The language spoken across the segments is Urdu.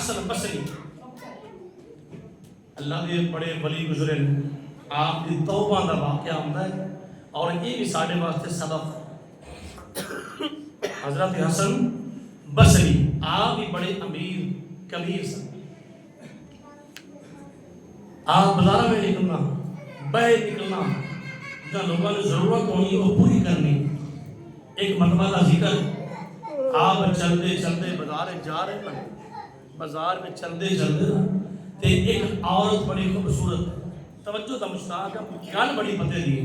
حسن بصری اللہ دے بڑے ولی گزرے آپ کی توبہ دا واقعہ ہوتا ہے اور یہ بھی ساڑھے واسطے سبق ہے۔ حضرت حسن بصری آپ بھی بڑے امیر کبیر سن، آپ بازار میں نکلنا باہر نکلنا جہاں لوگوں نے ضرورت ہونی وہ پوری کرنی۔ ایک مرتبہ کا ذکر، آپ چلتے چلتے بازار جا رہے ہیں، بازار میں چلتے چلتے تے ایک عورت بڑی خوبصورت توجہ دا مشتاق ہے، گل بڑی پتے دی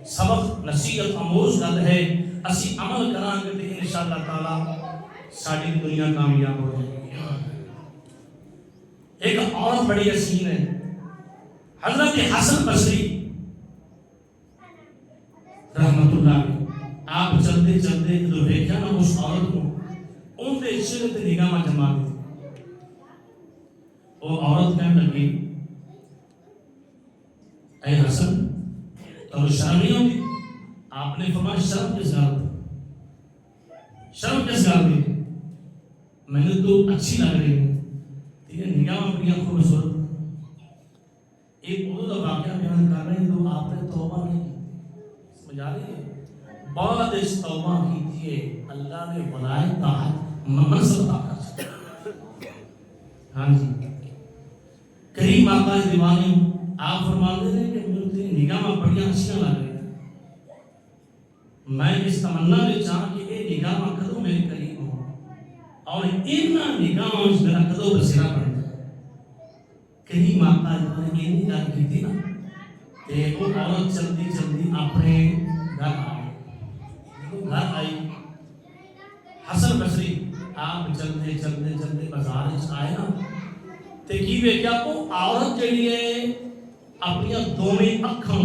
سبق نصیحت آموز گل ہے، اسی عمل کران گے تے انشاءاللہ تعالی ساری دنیا کامیاب ہو جائے گی۔ ایک عورت بڑی حسین ہے، حضرت حسن بصری رحمت اللہ علیہ، آپ چلتے چلتے جو دیکھا نا اس عورت کو ان کے چہرے تے نگاہ جما دی۔ وہ عورت کہنے لگی اے حسن تو شرم نہیں ہوتی؟ آپ نے فرمایا شرم کس گل دی؟ شرم کس گل دی؟ میں نے تو اچھی لگ رہی ہے، تیرے نگاہ بڑی خوبصورت۔ ایک اردو کا واقعہ بیان کر رہے ہیں تو آپ نے توبہ نہیں کی، سمجھ آ رہی ہے؟ بعد اس توبہ کی تھی اللہ نے ولایت تحت منصب عطا کر سکتا۔ ہاں جی کریم آقا دیوانے آپ فرماتے ہیں کہ میرے تیری نگاہ بڑی اچھیاں لگ رہی ہیں، میں اس تمنا میں چاہاں کہ یہ نگاہ کدو میرے قریب ہو اور اتنا نگاہ میرا کدو بسیرا بن جائے۔ کریم آقا دیوانے یہ نہیں گل کی تھی نا کہ وہ عورت چلتی چلتی اپنے گھر آئی، گھر آئی حسن بصری آپ چلتے چلتے چلتے بازار آئے نا تے کی ویکھیا وہ عورت جڑی ہے اپنی دوویں اکھاں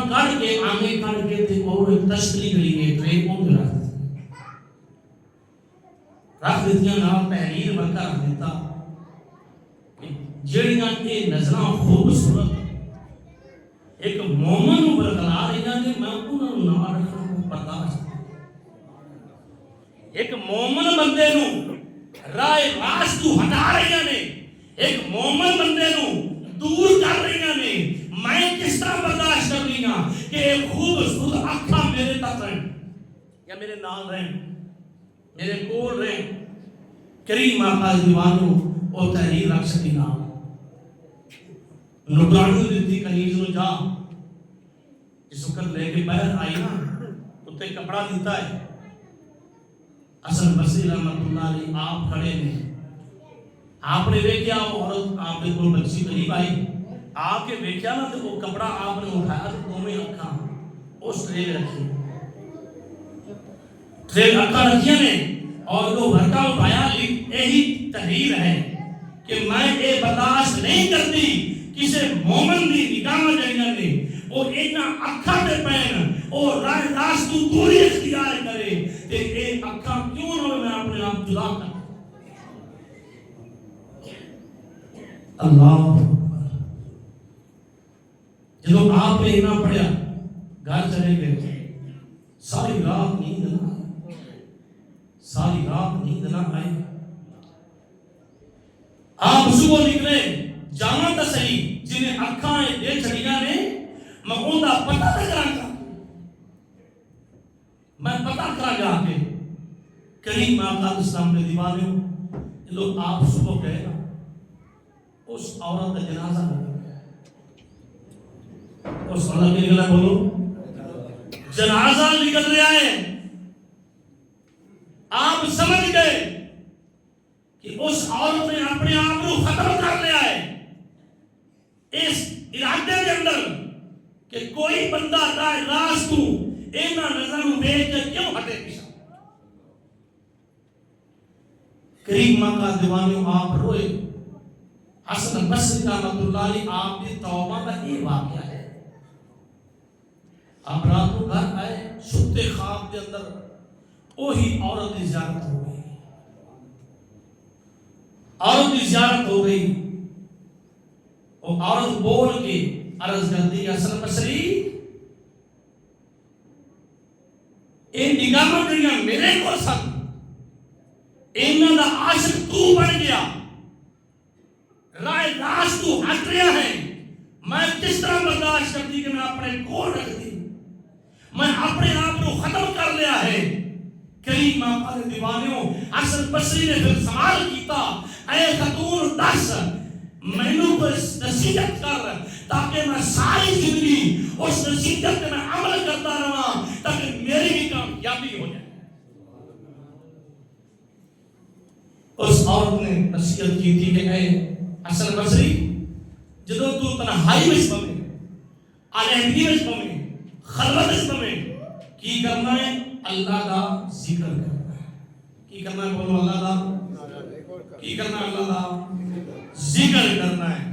کڈ کے آنگے کڈ کے تے اور تشتری گئی ہے ٹرے اون رکھ دتیاں نال تحریر ورکا رکھ دیتا جڑیاں اے نظراں خوبصورت ایک مومن نوں برقرار رہیاں نے میں انہاں نوں نہ رکھنا برداشت۔ ایک مومن بندے نوں راہ راست تو ہٹا رہی نے، ایک مومن بندے نوں دور کر رہی نے، میں کس طرح برداشت کر لی ہاں کہ ایک خوبصورت اکھاں میرے تک رہیں یا میرے نال رہیں میرے کول رہیں۔ کریم آقا دیوانوں او تحریر رکھ سکی نا نگرانی دیتی کنیز نو جا اس وقت لے کے باہر آئی نا اتنے کپڑا دیتا ہے۔ حسن بصری رحمت اللہ علیہ آپ کھڑے ہیں، آپ نے دیکھا وہ عورت آپ کے کول بچی قریب آئی، آپ کے دیکھا نا تو وہ کپڑا آپ نے اٹھایا تو دونوں اکھاں اس ٹرے میں رکھی، ٹرے اکھاں رکھیاں نے اور جو بھرکا اٹھایا یہی تحریر ہے کہ میں یہ برداشت نہیں کرتی کسی مومن دی نگاہ جائیاں نے وہ اینا اکھاں تے پین اور راہ راست تو دوری اختیار کرے تے اے اکھاں کیوں نہ میں اپنے آپ جدا کر اللہ جب آپ نے اینا پڑھیا گھر چلے گئے ساری رات نیند نہ آئی، ساری رات نیند نہ آئی۔ آپ صبح نکلے جانا تا صحیح جنہیں اکھاں دے چھڑیاں نے میں ان کا پتہ لگا میں پتہ کرا جا کے کریم آقا اسلام کے دیوانے لوگ آپ صبح گئے نا اس عورت کا جنازہ اس عورت کے نکلا بولو جنازہ نکل رہا ہے، آپ سمجھ گئے کہ اس عورت نے اپنے آپ کو ختم کر لیا ہے اس ارادے کے اندر کہ کوئی بندہ راہ راست تو اینا نظر دیکھ کے کیوں ہٹے پیچھے۔ کریم آقا دیوانوں آپ روئے۔ حسن بصری رحمت اللہ علیہ آپ کی توبہ کا یہ واقعہ ہے۔ آپ رات کو گھر آئے ستے خواب کے اندر وہی عورت کی زیارت ہو گئی، عورت کی زیارت ہو گئی، وہ عورت بول کے عرض کرتی حسن بصری اے نگاہ جڑیاں میرے کو سن انہاں دا عاشق تو بن گیا، رائے راست تو ہٹ رہا ہے، میں کس طرح برداشت کرتی کہ میں اپنے کول رکھ دی، میں اپنے آپ کو ختم کر لیا ہے۔ کریم آقا دے دیوانیوں، حسن بصری نے پھر سوال کیتا، اے خاتون دس مینوں کوئی نصیحت کر تاکہ میں ساری زندگی اس نصیحت پہ میں عمل کرتا رہا تاکہ میری بھی کامیابی ہو جائے۔ اس عورت نے نصیحت کی تھی کہ اے حسن بصری، جدو تو تنہائی وچ پویں، علیحدگی وچ پویں، خلوت وچ پویں، کی کرنا ہے؟ اللہ دا ذکر کرنا ہے۔ کی کرنا ہے؟ بولو اللہ دا کی کرنا ہے، اللہ دا ذکر کرنا ہے۔